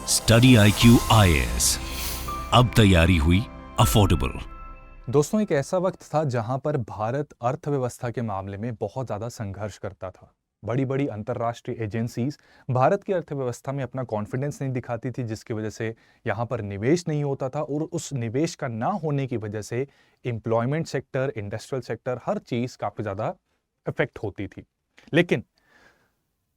Study IQ IAS, अब तैयारी हुई अफोर्डेबल। दोस्तों, एक ऐसा वक्त था जहां पर भारत अर्थव्यवस्था के मामले में बहुत ज्यादा संघर्ष करता था। बड़ी बड़ी अंतर्राष्ट्रीय एजेंसीज भारत की अर्थव्यवस्था में अपना कॉन्फिडेंस नहीं दिखाती थी, जिसकी वजह से यहां पर निवेश नहीं होता था और उस निवेश का ना होने की वजह से एम्प्लॉयमेंट सेक्टर, इंडस्ट्रियल सेक्टर, हर चीज काफी ज्यादा इफेक्ट होती थी। लेकिन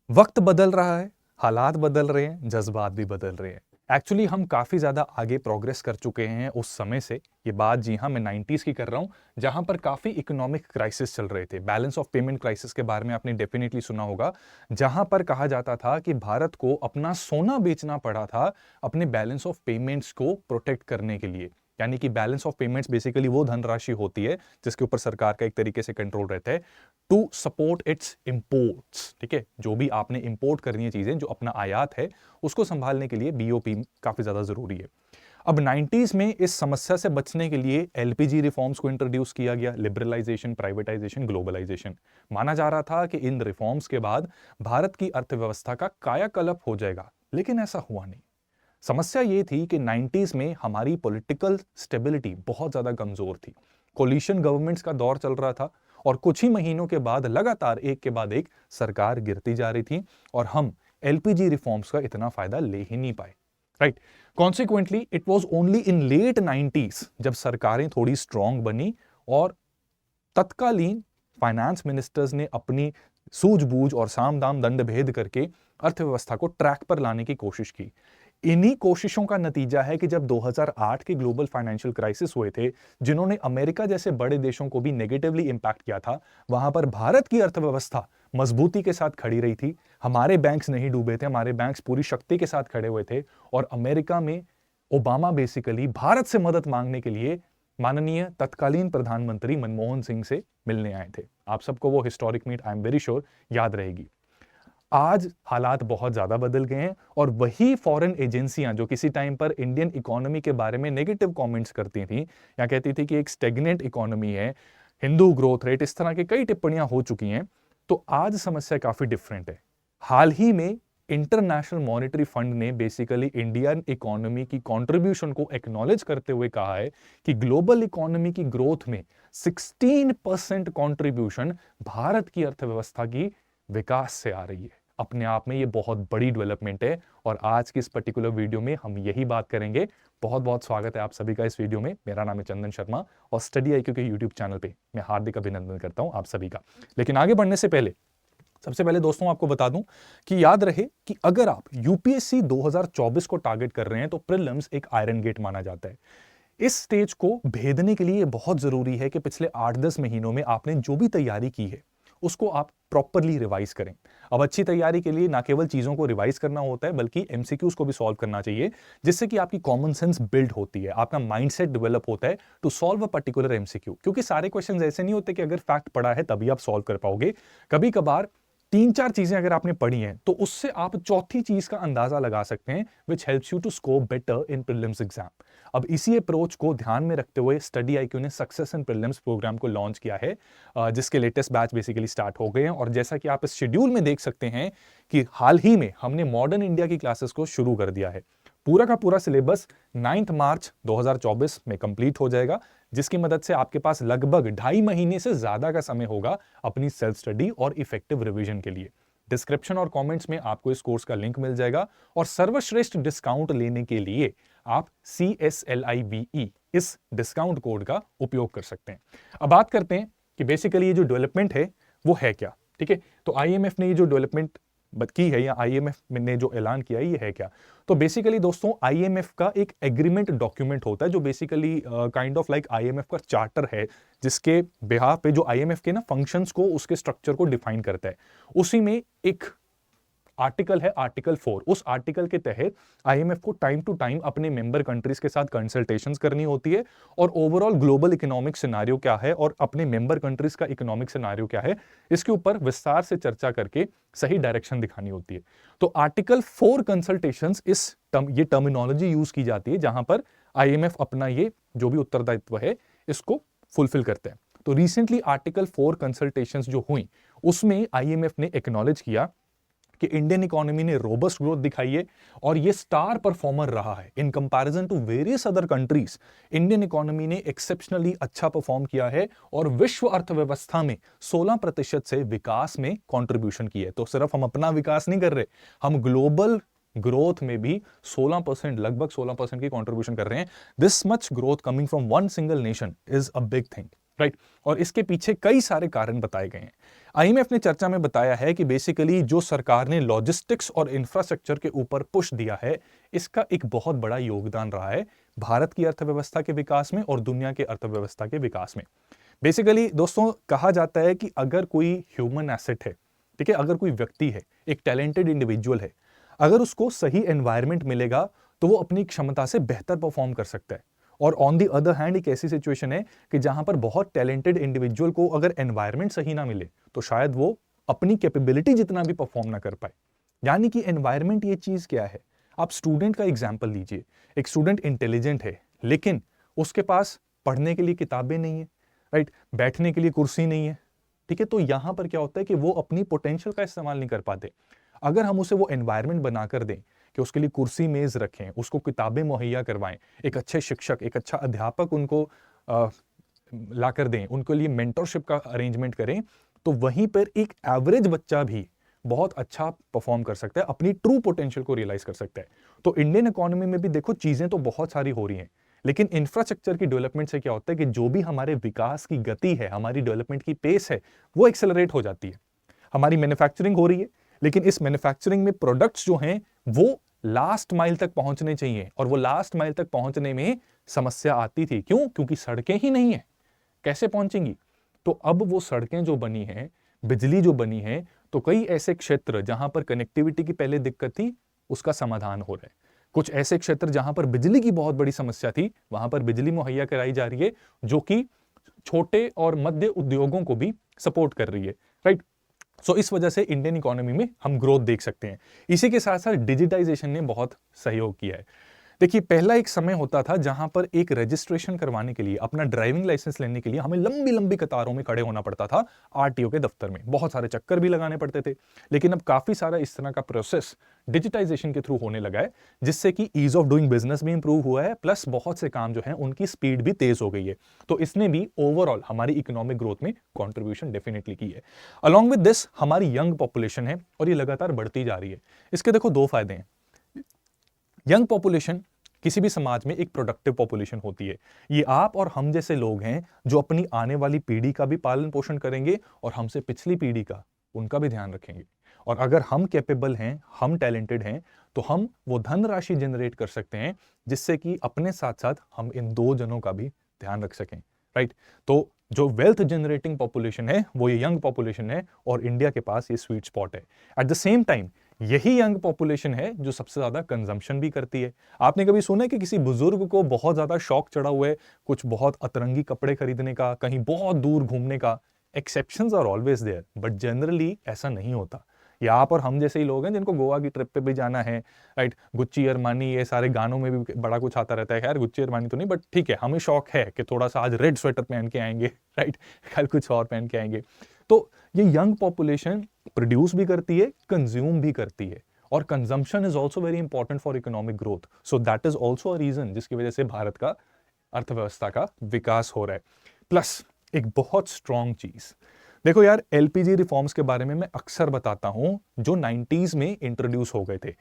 वक्त बदल रहा है, हालात बदल रहे हैं, जज्बात भी बदल रहे हैं। एक्चुअली हम काफी ज्यादा आगे प्रोग्रेस कर चुके हैं उस समय से। ये बात जी हाँ, मैं 90s की कर रहा हूं, जहां पर काफी इकोनॉमिक क्राइसिस चल रहे थे। बैलेंस ऑफ पेमेंट क्राइसिस के बारे में आपने डेफिनेटली सुना होगा, जहां पर कहा जाता था कि भारत को अपना सोना बेचना पड़ा था अपने बैलेंस ऑफ पेमेंट्स को प्रोटेक्ट करने के लिए। यानी कि बैलेंस ऑफ पेमेंट्स बेसिकली वो धनराशि होती है जिसके ऊपर सरकार का एक तरीके से कंट्रोल रहता है टू सपोर्ट इट्स इंपोर्ट्स। ठीक है, जो भी आपने इंपोर्ट करनी है चीजें, जो अपना आयात है, उसको संभालने के लिए बीओपी काफी ज्यादा जरूरी है। अब 90s में इस समस्या से बचने के लिए एलपीजी रिफॉर्म्स को इंट्रोड्यूस किया गया। Liberalisation, privatisation, globalisation. माना जा रहा था कि इन रिफॉर्म्स के बाद भारत की अर्थव्यवस्था का कायाकल्प हो जाएगा, लेकिन ऐसा हुआ नहीं। समस्या ये थी कि 90s में हमारी पॉलिटिकल स्टेबिलिटी बहुत ज्यादा कमजोर थी। कोलिशन गवर्नमेंट्स का दौर चल रहा था और कुछ ही महीनों के बाद लगातार एक के बाद एक सरकार गिरती जा रही थी और हम एलपीजी रिफॉर्म्स का इतना फायदा ले ही नहीं पाए। Right. Consequently it was only in late 90s जब सरकारें थोड़ी स्ट्रांग बनी और तत्कालीन फाइनेंस मिनिस्टर्स ने अपनी सूझबूझ और साम दाम दंड भेद करके अर्थव्यवस्था को ट्रैक पर लाने की कोशिश की। इन्हीं कोशिशों का नतीजा है कि जब 2008 के ग्लोबल फाइनेंशियल क्राइसिस हुए थे, जिन्होंने अमेरिका जैसे बड़े देशों को भी नेगेटिवली इंपैक्ट किया था, वहां पर भारत की अर्थव्यवस्था मजबूती के साथ खड़ी रही थी। हमारे बैंक्स नहीं डूबे थे, हमारे बैंक्स पूरी शक्ति के साथ खड़े हुए थे। और अमेरिका में ओबामा बेसिकली भारत से मदद मांगने के लिए माननीय तत्कालीन प्रधानमंत्री मनमोहन सिंह से मिलने आए थे। आप सबको वो historic meet I am very sure याद रहेगी। आज हालात बहुत ज्यादा बदल गए हैं और वही फॉरेन एजेंसियां जो किसी टाइम पर इंडियन इकोनॉमी के बारे में नेगेटिव कमेंट्स करती थी या कहती थी कि एक स्टेगनेंट इकोनॉमी है, हिंदू ग्रोथ रेट, इस तरह की कई टिप्पणियां हो चुकी हैं, तो आज समस्या काफी डिफरेंट है। हाल ही में इंटरनेशनल मॉनेटरी फंड ने बेसिकली इंडियन इकोनॉमी की कंट्रीब्यूशन को एक्नॉलेज करते हुए कहा है कि ग्लोबल इकोनॉमी की ग्रोथ में 16% कंट्रीब्यूशन भारत की अर्थव्यवस्था की विकास से आ रही है। अपने आप में ये बहुत बड़ी डेवलपमेंट है और आज की इस पर्टिकुलर वीडियो में हम यही बात करेंगे। बहुत बहुत स्वागत है आप सभी का इस वीडियो में। मेरा नाम है चंदन शर्मा और स्टडी IQ के यूट्यूब चैनल पे मैं हार्दिक अभिनंदन करता हूं आप सभी का। लेकिन आगे बढ़ने से पहले सबसे पहले दोस्तों आपको बता दूं कि याद रहे कि अगर आप यूपीएससी 2024 को टारगेट कर रहे हैं तो प्रीलिम्स एक आयरन गेट माना जाता है। इस स्टेज को भेदने के लिए बहुत जरूरी है कि पिछले 8-10 महीनों में आपने जो भी तैयारी की है उसको आप प्रॉपरली रिवाइज करें। अब अच्छी तैयारी के लिए ना केवल चीजों को रिवाइज करना होता है बल्कि एमसीक्यूज को भी सॉल्व करना चाहिए, जिससे कि आपकी कॉमन सेंस बिल्ड होती है, आपका माइंडसेट डेवलप होता है to solve a particular MCQ. क्योंकि सारे क्वेश्चंस ऐसे नहीं होते कि अगर फैक्ट पढ़ा है तभी आप सॉल्व कर पाओगे। कभी कभार 3-4 चीजें अगर आपने पढ़ी हैं तो उससे आप चौथी चीज का अंदाजा लगा सकते हैं, which helps you to score better in prelims exam. अब इसी अप्रोच को ध्यान में रखते हुए स्टडी IQ ने सक्सेस इन प्रीलिम्स प्रोग्राम को लॉन्च किया है, जिसके लेटेस्ट बैच बेसिकली स्टार्ट हो गए हैं। और जैसा कि आप इस शेड्यूल में देख सकते हैं कि हाल ही में हमने मॉडर्न इंडिया की क्लासेस को शुरू कर दिया है। पूरा का पूरा सिलेबस 9 मार्च 2024 में कंप्लीट हो जाएगा, जिसकी मदद से आपके पास लगभग 2.5 महीने से ज्यादा का समय होगा अपनी सेल्फ स्टडी और इफेक्टिव रिवीजन के लिए। डिस्क्रिप्शन और कमेंट्स में आपको इस कोर्स का लिंक मिल जाएगा और सर्वश्रेष्ठ डिस्काउंट लेने के लिए आप CSLIBE इस डिस्काउंट कोड का उपयोग कर सकते हैं। अब बात करते हैं कि बेसिकली ये जो डेवलपमेंट है वो है क्या। ठीक है, तो IMF ने ये जो डेवलपमेंट की है या IMF ने जो ऐलान किया है ये है क्या। तो बेसिकली दोस्तों IMF का एक एग्रीमेंट डॉक्यूमेंट होता है जो basically kind of like IMF का चार्टर है, जिसके बिहाफ पे जो IMF के ना फंक्शंस को, उसके स्ट्रक्चर को डिफाइन करता है। उसी में एक आर्टिकल है, आर्टिकल 4। उस आर्टिकल के तहत IMF को टाइम टू टाइम अपने मेंबर कंट्रीज के साथ कंसल्टेशंस करनी होती है और ओवरऑल ग्लोबल इकोनॉमिक सिनेरियो क्या है और अपने मेंबर कंट्रीज का इकोनॉमिक सिनेरियो क्या है, इसके ऊपर विस्तार से चर्चा करके सही डायरेक्शन दिखानी होती है। तो आर्टिकल 4 कंसल्टेशंस, ये टर्मिनोलॉजी यूज की जाती है जहां पर IMF अपना ये जो भी उत्तरदायित्व है इसको फुलफिल करते हैं। तो रिसेंटली आर्टिकल 4 कंसल्टेशंस जो हुई उसमें IMF ने एक्नॉलेज किया कि इंडियन इकोनॉमी ने रोबस्ट ग्रोथ दिखाई है और ये स्टार परफॉर्मर रहा है in comparison to various other countries. Indian economy ने एक्सेप्शनली अच्छा परफॉर्म किया है और विश्व अर्थव्यवस्था में 16% से विकास में कंट्रीब्यूशन किया है। तो सिर्फ हम अपना विकास नहीं कर रहे, हम ग्लोबल ग्रोथ में भी 16%, लगभग 16% की कंट्रीब्यूशन कर रहे हैं। This much growth coming from one single nation is a big thing, right. और इसके पीछे कई सारे कारण बताए गए हैं। आईएमएफ ने चर्चा में बताया है कि बेसिकली जो सरकार ने लॉजिस्टिक्स और इंफ्रास्ट्रक्चर के ऊपर पुश दिया है, इसका एक बहुत बड़ा योगदान रहा है भारत की अर्थव्यवस्था के विकास में और दुनिया की अर्थव्यवस्था के विकास में। बेसिकली दोस्तों कहा जाता है कि अगर कोई ह्यूमन एसेट है, ठीक है, अगर कोई व्यक्ति है, एक टैलेंटेड इंडिविजुअल है, अगर उसको सही एनवायरमेंट मिलेगा तो वो अपनी क्षमता से बेहतर परफॉर्म कर सकता है। और ऑन दी अदर हैंड एक ऐसी सिचुएशन है कि जहां पर बहुत टैलेंटेड इंडिविजुअल को अगर एनवायरनमेंट सही ना मिले तो शायद वो अपनी कैपेबिलिटी जितना भी परफॉर्म ना कर पाए। यानी कि एनवायरनमेंट ये चीज क्या है? आप स्टूडेंट का एग्जाम्पल लीजिए। एक स्टूडेंट इंटेलिजेंट है लेकिन उसके पास पढ़ने के लिए किताबें नहीं है, राइट, बैठने के लिए कुर्सी नहीं है, ठीक है। तो यहां पर क्या होता है कि वो अपनी पोटेंशियल का इस्तेमाल नहीं कर पाते। अगर हम उसे वो एनवायरनमेंट बनाकर दें कि उसके लिए कुर्सी मेज रखें, उसको किताबें मुहैया करवाएं, एक अच्छे शिक्षक, एक अच्छा अध्यापक उनको लाकर दें, उनके लिए मेंटरशिप का अरेंजमेंट करें, तो वहीं पर एक एवरेज बच्चा भी बहुत अच्छा परफॉर्म कर सकता है, अपनी ट्रू पोटेंशियल को रियलाइज कर सकता है। तो इंडियन इकोनॉमी में भी देखो चीजें तो बहुत सारी हो रही हैं, लेकिन इंफ्रास्ट्रक्चर की डेवलपमेंट से क्या होता है कि जो भी हमारे विकास की गति है, हमारी डेवलपमेंट की पेस है, वो एक्सेलरेट हो जाती है। हमारी मैन्युफैक्चरिंग हो रही है, लेकिन इस मैन्युफैक्चरिंग में प्रोडक्ट्स जो हैं वो लास्ट माइल तक पहुंचने चाहिए, और वो लास्ट माइल तक पहुंचने में समस्या आती थी। क्यों? क्योंकि सड़कें ही नहीं है, कैसे पहुंचेंगी? तो अब वो सड़कें जो बनी हैं, बिजली जो बनी है, तो कई ऐसे क्षेत्र जहां पर कनेक्टिविटी की पहले दिक्कत थी उसका समाधान हो रहा है। कुछ ऐसे क्षेत्र जहां पर बिजली की बहुत बड़ी समस्या थी वहां पर बिजली मुहैया कराई जा रही है, जो कि छोटे और मध्य उद्योगों को भी सपोर्ट कर रही है, राइट। सो इस वजह से इंडियन इकोनॉमी में हम ग्रोथ देख सकते हैं। इसी के साथ साथ डिजिटाइजेशन ने बहुत सहयोग किया है। देखिए पहला एक समय होता था जहां पर एक रजिस्ट्रेशन करवाने के लिए, अपना ड्राइविंग लाइसेंस लेने के लिए हमें लंबी लंबी कतारों में खड़े होना पड़ता था आरटीओ के दफ्तर में, बहुत सारे चक्कर भी लगाने पड़ते थे। लेकिन अब काफी सारा इस तरह का प्रोसेस डिजिटाइजेशन के थ्रू होने लगा है, जिससे कि ईज ऑफ डूइंग बिजनेस भी इंप्रूव हुआ है, प्लस बहुत से काम जो है उनकी स्पीड भी तेज हो गई है। तो इसने भी ओवरऑल हमारी इकोनॉमिक ग्रोथ में कॉन्ट्रीब्यूशन डेफिनेटली की है। अलॉन्ग विद दिस हमारी यंग पॉपुलेशन है और ये लगातार बढ़ती जा रही है। इसके देखो दो फायदे हैं। यंग पॉपुलेशन किसी भी समाज में एक प्रोडक्टिव पॉपुलेशन होती है। ये आप और हम जैसे लोग हैं जो अपनी आने वाली पीढ़ी का भी पालन पोषण करेंगे और हमसे पिछली पीढ़ी का, उनका भी ध्यान रखेंगे। और अगर हम कैपेबल हैं, हम टैलेंटेड हैं, तो हम वो धनराशि जनरेट कर सकते हैं जिससे कि अपने साथ साथ हम इन दो जनों का भी ध्यान रख सकें, राइट। तो जो वेल्थ जनरेटिंग पॉपुलेशन है वो ये यंग पॉपुलेशन है और इंडिया के पास ये स्वीट स्पॉट है। एट द सेम टाइम यही यंग पॉपुलेशन है जो सबसे ज्यादा कंजम्पशन भी करती है। आपने कभी सुना है कि किसी बुजुर्ग को बहुत ज्यादा शौक चढ़ा हुआ है कुछ बहुत अतरंगी कपड़े खरीदने का, कहीं बहुत दूर घूमने का? Exceptions are always there, but generally ऐसा नहीं होता। ये आप और हम जैसे ही लोग हैं जिनको गोवा की ट्रिप पे भी जाना है, राइट। गुच्ची अरमानी ये सारे गानों में भी बड़ा कुछ आता रहता है। खैर गुच्ची अरमानी तो नहीं, बट ठीक है, हमें शौक है कि थोड़ा सा आज रेड स्वेटर पहन के आएंगे, राइट, कल कुछ और पहन के आएंगे। तो ये यंग पॉपुलेशन प्रोड्यूस भी करती है, कंज्यूम भी करती है, और consumption is also very important for economic growth. So that is also a reason जिसकी वजह से भारत का अर्थव्यवस्था का विकास हो रहा है। प्लस एक बहुत स्ट्रॉन्ग चीज देखो यार, एलपीजी रिफॉर्म्स के बारे में मैं अक्सर बताता हूं जो 90s में इंट्रोड्यूस हो गए थे।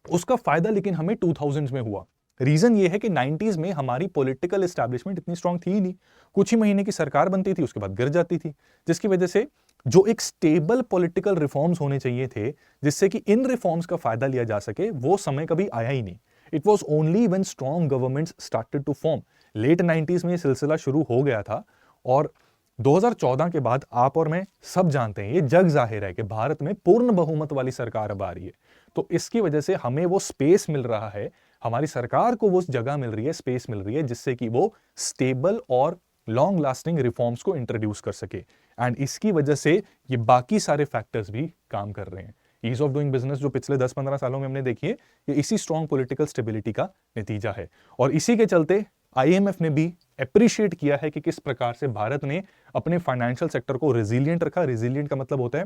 उसका फायदा लेकिन हमें 2000s में हुआ। रीजन ये है कि 90s में हमारी पॉलिटिकल एस्टैब्लिशमेंट इतनी स्ट्रांग थी ही नहीं। कुछ ही महीने की सरकार बनती थी, उसके बाद गिर जाती थी, जिसकी वजह से जो एक स्टेबल पॉलिटिकल रिफॉर्म्स होने चाहिए थे जिससे कि इन रिफॉर्म्स का फायदा लिया जा सके, वो समय कभी आया ही नहीं। It was only when strong governments started to form. Late 90s में ये सिलसिला शुरू हो गया था और 2014 के बाद आप और मैं सब जानते हैं, ये जग जाहिर है कि भारत में पूर्ण बहुमत वाली सरकार अब आ रही है। तो इसकी वजह से हमें वो स्पेस मिल रहा है, हमारी सरकार को वो जगह मिल रही है, स्पेस मिल रही है, जिससे कि वो स्टेबल और लॉन्ग लास्टिंग रिफॉर्म्स को इंट्रोड्यूस कर सके। एंड इसकी वजह से ये बाकी सारे फैक्टर्स भी काम कर रहे हैं। ईज ऑफ डूइंग बिजनेस जो पिछले 10-15 सालों में हमने देखी है, ये इसी स्ट्रॉन्ग पॉलिटिकल स्टेबिलिटी का नतीजा है। और इसी के चलते आईएमएफ ने भी अप्रिशिएट किया है कि किस प्रकार से भारत ने अपने फाइनेंशियल सेक्टर को रेजिलिएंट रखा। रेजिलिएंट का मतलब होता है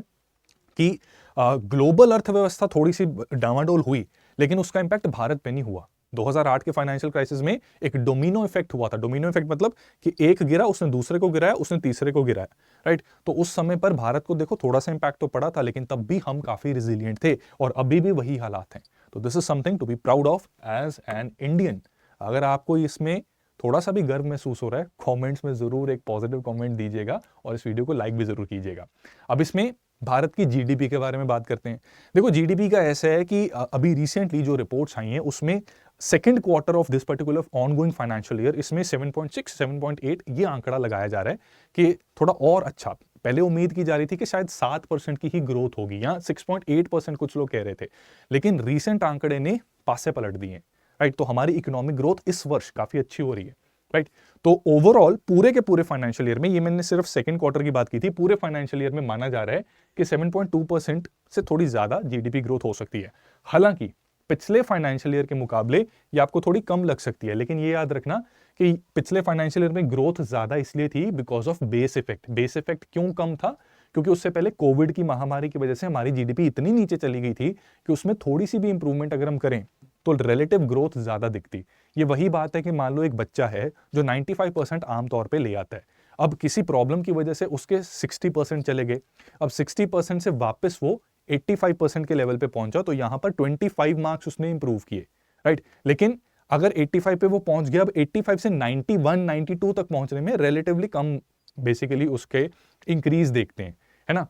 कि ग्लोबल अर्थव्यवस्था थोड़ी सी डामाडोल हुई, लेकिन उसका इंपैक्ट भारत पे नहीं हुआ। 2008 के फाइनेंशियल क्राइसिस में एक डोमिनो इफेक्ट हुआ था। डोमिनो इफेक्ट मतलब कि एक गिरा, उसने दूसरे को गिराया, उसने तीसरे को गिराया, राइट। तो उस समय पर भारत को देखो थोड़ा सा इंपैक्ट तो पड़ा था, लेकिन तब भी हम काफी रिजिलियंट थे और अभी भी वही हालात हैं। तो this is something to be proud of as an Indian. अगर आपको इसमें थोड़ा सा भी गर्व महसूस हो रहा है, कमेंट्स में जरूर एक पॉजिटिव कमेंट दीजिएगा और इस वीडियो को लाइक भी जरूर कीजिएगा। अब इसमें भारत की जीडीपी के बारे में बात करते हैं। देखो जीडीपी का ऐसा है कि अभी रिसेंटली जो रिपोर्ट्स आई हैं उसमें second quarter of this particular ongoing financial year इसमें 7.6 7.8 ये आंकड़ा लगाया जा रहा है कि थोड़ा और अच्छा। पहले उम्मीद की जा रही थी कि शायद 7% की ही ग्रोथ होगी, या 6.8% कुछ लोग कह रहे थे, लेकिन रीसेंट आंकड़े ने पासे पलट दिए, राइट। तो हमारी इकोनॉमिक ग्रोथ इस वर्ष काफी अच्छी हो रही है, राइट। तो ओवरऑल पूरे के पूरे फाइनेंशियल ईयर में, ये मैंने सिर्फ सेकंड क्वार्टर की बात की थी, पूरे फाइनेंशियल ईयर में माना जा रहा है कि 7.2% से थोड़ी ज्यादा जीडीपी ग्रोथ हो सकती है। हालांकि पिछले फाइनेंशियल ईयर के मुकाबले ये आपको थोड़ी कम लग सकती है, लेकिन ये याद रखना कि पिछले फाइनेंशियल ईयर में ग्रोथ ज्यादा इसलिए थी because of base effect. Base effect क्यों कम था? क्योंकि उससे पहले कोविड की महामारी की वजह से हमारी जीडीपी इतनी नीचे चली गई थी कि उसमें थोड़ी सी भी इंप्रूवमेंट अगर हम करें तो रिलेटिव ग्रोथ ज्यादा दिखती। ये वही बात है कि मान लो एक बच्चा है जो 95% आमतौर पे ले आता है, अब किसी प्रॉब्लम की वजह से उसके 60% चले गए, अब 60% से वापस वो 85% के लेवल पे पहुंचा, तो यहां पर 25 मार्क्स उसने इंप्रूव किए, राइट। लेकिन अगर 85 पे वो पहुंच गया, अब 85 से 91 92 तक पहुंचने में रिलेटिवली कम बेसिकली उसके इंक्रीज देखते हैं, है ना।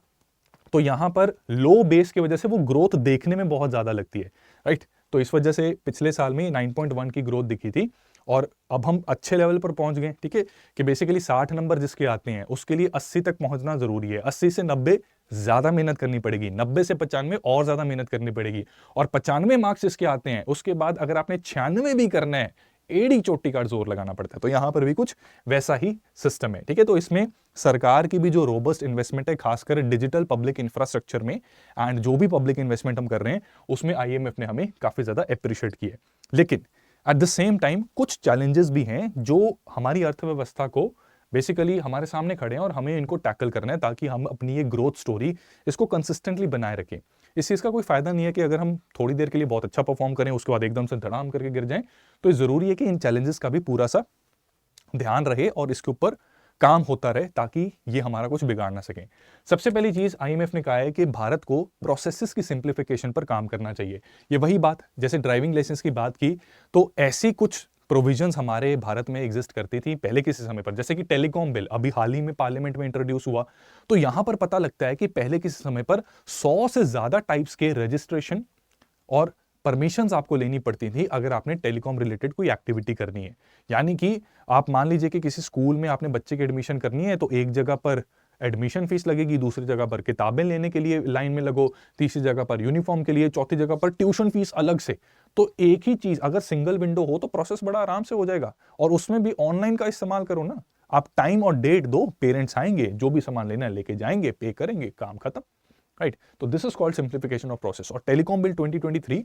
तो यहां पर लो बेस की वजह से वो ग्रोथ देखने में बहुत ज्यादा लगती है, राइट। तो इस वजह से पिछले साल में 9.1 की ग्रोथ दिखी थी और अब हम अच्छे लेवल पर पहुंच गए, ठीक है। कि बेसिकली 60 नंबर जिसके आते हैं उसके लिए 80 तक पहुंचना जरूरी है। 80 से 90 ज्यादा मेहनत करनी पड़ेगी, 90 से 95 और ज्यादा मेहनत करनी पड़ेगी, और 95 मार्क्स जिसके आते हैं उसके बाद अगर आपने 96 भी करना है, एड़ी चोटी का जोर लगाना पड़ता है। तो यहां पर भी कुछ वैसा ही सिस्टम है, ठीक है। तो इसमें सरकार की भी जो रोबस्ट इन्वेस्टमेंट है, खासकर डिजिटल पब्लिक इंफ्रास्ट्रक्चर में, एंड जो भी पब्लिक इन्वेस्टमेंट हम कर रहे हैं उसमें आईएमएफ ने हमें काफी ज्यादा अप्रिशिएट किया। लेकिन एट द सेम टाइम कुछ चैलेंजेस भी हैं जो हमारी अर्थव्यवस्था को बेसिकली हमारे सामने खड़े हैं और हमें इनको टैकल करना है ताकि हम अपनी ये ग्रोथ स्टोरी इसको कंसिस्टेंटली बनाए रखें। इस चीज़ का कोई फायदा नहीं है कि अगर हम थोड़ी देर के लिए बहुत अच्छा परफॉर्म करें उसके बाद एकदम से धड़ाम करके गिर जाएं। तो जरूरी है कि इन चैलेंजेस का भी पूरा सा ध्यान रहे और इसके ऊपर काम होता रहे ताकि ये हमारा कुछ बिगाड़ ना सके। सबसे पहली चीज आईएमएफ ने कहा है कि भारत को प्रोसेसेस की सिंप्लीफिकेशन पर काम करना चाहिए। ये वही बात, जैसे ड्राइविंग लाइसेंस की बात की, तो ऐसी कुछ प्रोविजंस हमारे भारत में एग्जिस्ट करती थी पहले किसी समय पर, जैसे कि टेलीकॉम बिल अभी हाल ही में पार्लियामेंट में इंट्रोड्यूस हुआ। तो यहां पर पता लगता है कि पहले किसी समय पर 100 से ज्यादा टाइप्स के रजिस्ट्रेशन और परमिशंस आपको लेनी पड़ती थी अगर आपने टेलीकॉम रिलेटेड कोई एक्टिविटी करनी है। यानी कि आप मान लीजिए कि किसी स्कूल में आपने बच्चे की एडमिशन करनी है, तो एक जगह पर एडमिशन फीस लगेगी, दूसरी जगह पर किताबें लेने के लिए लाइन में लगो, तीसरी जगह पर यूनिफॉर्म के लिए, चौथी जगह पर ट्यूशन फीस अलग से। तो एक ही चीज अगर सिंगल विंडो हो तो प्रोसेस बड़ा आराम से हो जाएगा, और उसमें भी ऑनलाइन का इस्तेमाल करो ना। आप टाइम और डेट दो, पेरेंट्स आएंगे, जो भी सामान लेना है लेके जाएंगे, पे करेंगे, काम खत्म, राइट। तो this is called simplification of process. और टेलीकॉम बिल 2023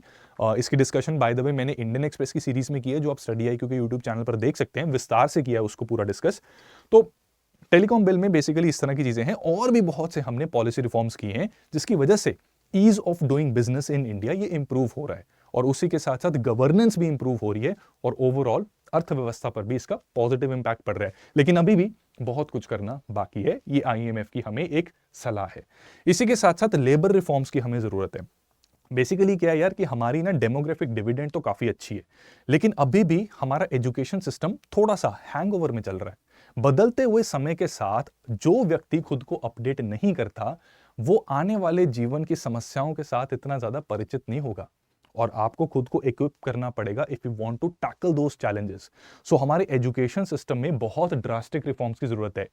इसकी डिस्कशन बाय द वे मैंने इंडियन एक्सप्रेस की सीरीज में की है, जो आप स्टडी आई क्योंकि यूट्यूब चैनल पर देख सकते हैं, विस्तार से किया है उसको पूरा डिस्कस। तो टेलीकॉम बिल में बेसिकली इस तरह की चीजें हैं, और भी बहुत से हमने पॉलिसी रिफॉर्म्स किए हैं जिसकी वजह से ease of doing business in India ये इंप्रूव हो रहा है, और उसी के साथ साथ गवर्नेंस भी इंप्रूव हो रही है, और ओवरऑल अर्थव्यवस्था पर भी इसका पॉजिटिव इंपैक्ट पड़ रहा है। लेकिन अभी भी बहुत कुछ करना बाकी है, ये आईएमएफ की हमें एक सलाह है। इसी के साथ साथ लेबर रिफॉर्म्स की हमें जरूरत है। बेसिकली क्या है यार कि हमारी ना डेमोग्राफिक डिविडेंड तो काफी अच्छी है, लेकिन अभी भी हमारा एजुकेशन सिस्टम थोड़ा सा हैंगओवर में चल रहा है। बदलते हुए समय के साथ जो व्यक्ति खुद को अपडेट नहीं करता, वो आने वाले जीवन की समस्याओं के साथ इतना ज्यादा परिचित नहीं होगा, और आपको खुद को इक्विप करना पड़ेगा if you want to tackle those challenges. So हमारे एजुकेशन सिस्टम में बहुत ड्रास्टिक रिफॉर्म्स की जरूरत है।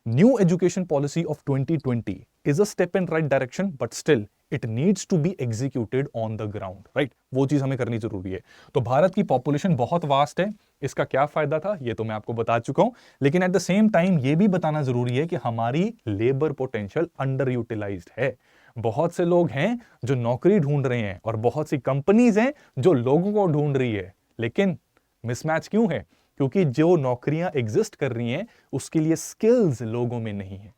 New education policy of 2020 is a step in right direction, but still it needs to be executed on the ground, right. वो चीज हमें करनी जरूरी है। तो भारत की पॉपुलेशन बहुत वास्ट है, इसका क्या फायदा था ये तो मैं आपको बता चुका हूं, लेकिन एट द सेम टाइम ये भी बताना जरूरी है कि हमारी लेबर पोटेंशियल अंडर यूटिलाइज्ड है। बहुत से लोग हैं जो नौकरी ढूंढ रहे हैं, और बहुत सी कंपनीज हैं जो लोगों को ढूंढ रही है, लेकिन मिसमैच क्यों है? क्योंकि जो नौकरियां एग्जिस्ट कर रही हैं उसके लिए स्किल्स लोगों में नहीं है।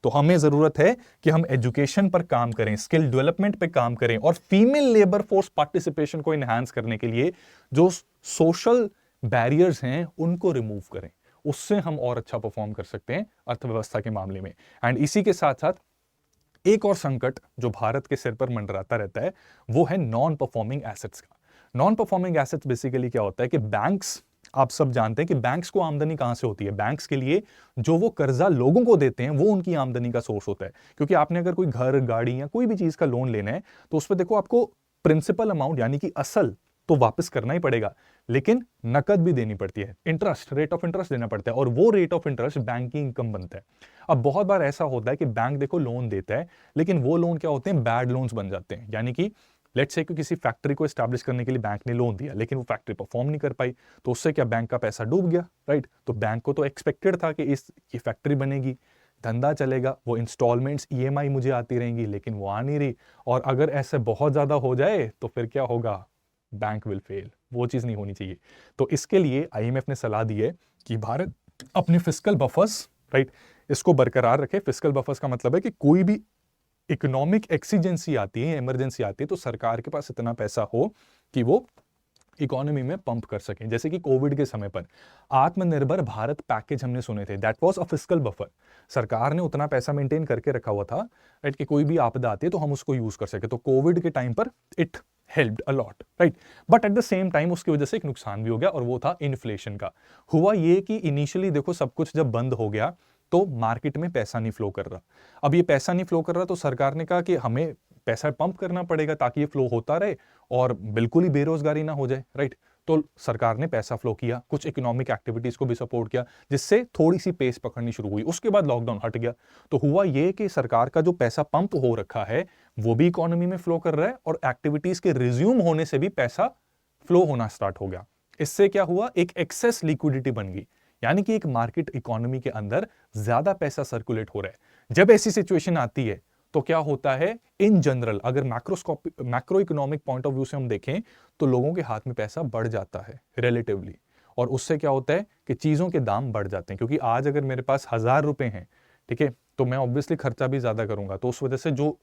तो हमें जरूरत है कि हम एजुकेशन पर काम करें, स्किल डेवलपमेंट पे काम करें और फीमेल लेबर फोर्स पार्टिसिपेशन को इनहांस करने के लिए जो सोशल बैरियर्स हैं उनको रिमूव करें। उससे हम और अच्छा परफॉर्म कर सकते हैं अर्थव्यवस्था के मामले में। एंड इसी के साथ साथ एक और संकट जो भारत के सिर पर मंडराता रहता है वो है नॉन परफॉर्मिंग एसेट्स का। नॉन परफॉर्मिंग एसेट्स बेसिकली क्या होता है कि बैंक्स, आप सब जानते हैं कि बैंक्स को आमदनी कहां से होती है। बैंक्स के लिए जो वो कर्जा लोगों को देते हैं वो उनकी आमदनी का सोर्स होता है। क्योंकि आपने अगर कोई घर, गाड़ी या कोई भी चीज का लोन लेना है तो उस पर देखो आपको प्रिंसिपल अमाउंट यानी कि असल तो वापस करना ही पड़ेगा, लेकिन नकद भी देनी पड़ती है, इंटरेस्ट, रेट ऑफ इंटरेस्ट देना पड़ता है, और वो रेट ऑफ इंटरेस्ट बैंक की इनकम बनता है। अब बहुत बार ऐसा होता है कि बैंक देखो लोन देता है, लेकिन वो लोन क्या होते हैं, बैड लोन्स बन जाते हैं। यानी कि लेट्स से कि किसी फैक्ट्री को एस्टैब्लिश करने के लिए बैंक ने लोन दिया, लेकिन वो फैक्ट्री परफॉर्म नहीं कर पाई, तो उससे क्या बैंक का पैसा डूब गया, राइट। तो बैंक को तो एक्सपेक्टेड था कि ये फैक्ट्री बनेगी, धंधा चलेगा, वो इंस्टॉलमेंट्स, ईएमआई मुझे आती रहेंगी, लेकिन वो आ नहीं रही। और अगर ऐसे बहुत ज्यादा हो जाए तो फिर क्या होगा, बैंक विल फेल। वो चीज नहीं होनी चाहिए। तो इसके लिए आईएमएफ ने सलाह दी है कि भारत अपने फिस्कल बफर्स, राइट, इसको बरकरार रखे। फिस्कल बफर्स का मतलब है कि कोई भी इकोनॉमिक एक्सीजेंसी आती है, इमरजेंसी आती है, तो सरकार के पास इतना पैसा हो कि वो इकोनॉमी में पंप कर सकें। जैसे कि कोविड के समय पर आत्मनिर्भर भारत पैकेज हमने सुने थे, that was a fiscal buffer. सरकार ने उतना पैसा मेंटेन करके रखा हुआ था, राइट, कि कोई भी आपदा आती है तो हम उसको यूज कर सके। तो कोविड के टाइम पर it helped a lot, right. But at the same time उसकी वजह से एक नुकसान भी हो गया, और वो था इन्फ्लेशन का। हुआ ये कि इनिशियली देखो सब कुछ जब बंद हो गया तो मार्केट में पैसा नहीं फ्लो कर रहा। अब ये पैसा नहीं फ्लो कर रहा तो सरकार ने कहा कि हमें पैसा पंप करना पड़ेगा ताकि ये फ्लो होता रहे और बिल्कुल ही बेरोजगारी ना हो जाए, राइट। तो सरकार ने पैसा फ्लो किया, कुछ इकोनॉमिक एक्टिविटीज को भी सपोर्ट किया, जिससे थोड़ी सी पेस पकड़नी शुरू हुई। उसके बाद लॉकडाउन हट गया, तो हुआ ये कि सरकार का जो पैसा पंप हो रखा है वो भी इकोनॉमी में फ्लो कर रहा है, और एक्टिविटीज के रिज्यूम होने से भी पैसा फ्लो होना स्टार्ट हो गया। इससे क्या हुआ, एक एक्सेस लिक्विडिटी बन गई, यानी कि एक मार्केट इकोनॉमी के अंदर ज्यादा पैसा सर्कुलेट हो रहा है। जब ऐसी सिचुएशन आती है तो क्या होता है, इन जनरल अगर macro economic point of view से हम देखें तो लोगों के हाथ में पैसा बढ़ जाता है रिलेटिवली, और उससे क्या होता है कि चीजों के दाम बढ़ जाते हैं। क्योंकि आज अगर मेरे पास 1000 रुपए हैं, ठीक है, तो मैं ऑब्वियसली खर्चा भी ज्यादा करूंगा। तो उस वजह से जो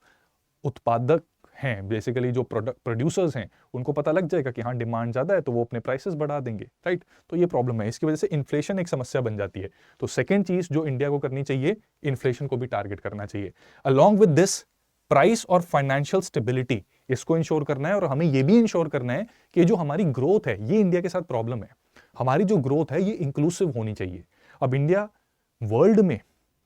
उत्पादक हैं, बेसिकली जो प्रोड्यूसर्स हैं, उनको पता लग जाएगा कि हाँ डिमांड ज्यादा है, तो वो अपने प्राइसेस बढ़ा देंगे, राइट। तो ये प्रॉब्लम है, इसकी वजह से इन्फ्लेशन एक समस्या बन जाती है। तो सेकेंड चीज जो इंडिया को करनी चाहिए, इन्फ्लेशन को भी टारगेट करना चाहिए। अलॉन्ग विद दिस, प्राइस और फाइनेंशियल स्टेबिलिटी, इसको इंश्योर करना है। और हमें यह भी इंश्योर करना है कि जो हमारी ग्रोथ है, ये इंडिया के साथ प्रॉब्लम है, हमारी जो ग्रोथ है ये इंक्लूसिव होनी चाहिए। अब इंडिया वर्ल्ड में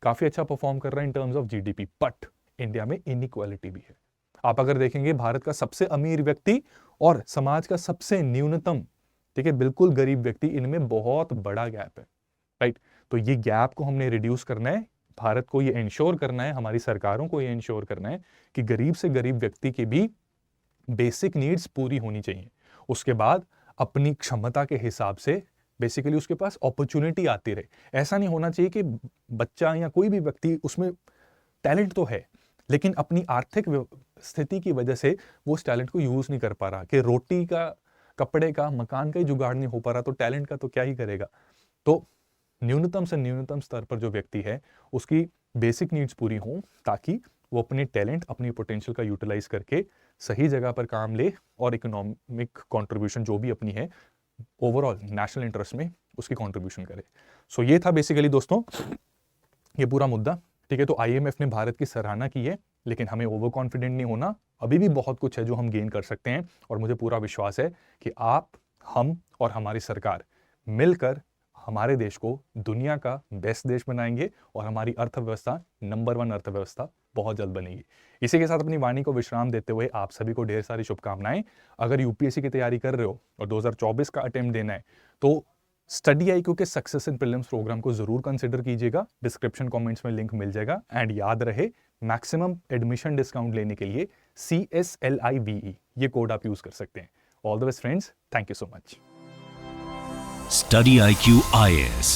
काफी अच्छा परफॉर्म कर रहा है in terms of GDP, but India में इनइक्वालिटी भी है। आप अगर देखेंगे भारत का सबसे अमीर व्यक्ति और समाज का सबसे न्यूनतम, ठीक है, बिल्कुल गरीब व्यक्ति, इनमें बहुत बड़ा गैप है, राइट। तो ये गैप को हमने रिड्यूस करना है, भारत को ये इंश्योर करना है, हमारी सरकारों को ये इंश्योर करना है कि गरीब से गरीब व्यक्ति की भी बेसिक नीड्स पूरी होनी चाहिए। उसके बाद अपनी क्षमता के हिसाब से बेसिकली उसके पास अपॉर्चुनिटी आती रहे। ऐसा नहीं होना चाहिए कि बच्चा या कोई भी व्यक्ति, उसमें टैलेंट तो है लेकिन अपनी आर्थिक स्थिति की वजह से वो उस टैलेंट को यूज नहीं कर पा रहा, कि रोटी का, कपड़े का, मकान का ही जुगाड़ नहीं हो पा रहा, तो टैलेंट का तो क्या ही करेगा। तो न्यूनतम से न्यूनतम स्तर पर जो व्यक्ति है उसकी बेसिक नीड्स पूरी हों, ताकि वो अपने टैलेंट, अपनी पोटेंशियल का यूटिलाइज करके सही जगह पर काम ले और इकोनॉमिक कंट्रीब्यूशन जो भी अपनी है ओवरऑल नेशनल इंटरेस्ट में उसकी कंट्रीब्यूशन करे। सो ये था बेसिकली दोस्तों ये पूरा मुद्दा, ठीक है। तो आईएमएफ ने भारत की सराहना की है, लेकिन हमें ओवर कॉन्फिडेंट नहीं होना। अभी भी बहुत कुछ है जो हम गेन कर सकते हैं, और मुझे पूरा विश्वास है कि आप, हम और हमारी सरकार मिलकर हमारे देश को दुनिया का बेस्ट देश बनाएंगे, और हमारी अर्थव्यवस्था नंबर 1 अर्थव्यवस्था बहुत जल्द बनेगी। इसी के साथ अपनी वाणी को विश्राम देते हुए आप सभी को ढेर सारी शुभकामनाएं। अगर यूपीएससी की तैयारी कर रहे हो और 2024 का अटेम्प्ट देना है तो स्टडी आईक्यू के सक्सेस इन प्रीलिम्स प्रोग्राम को जरूर कंसिडर कीजिएगा। डिस्क्रिप्शन कमेंट्स में लिंक मिल जाएगा। एंड याद रहे, मैक्सिमम एडमिशन डिस्काउंट लेने के लिए CSLIVE ये कोड आप यूज कर सकते हैं। All the best friends, thank you so much. Study IQ IAS,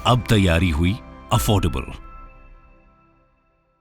अब तैयारी हुई अफोर्डेबल।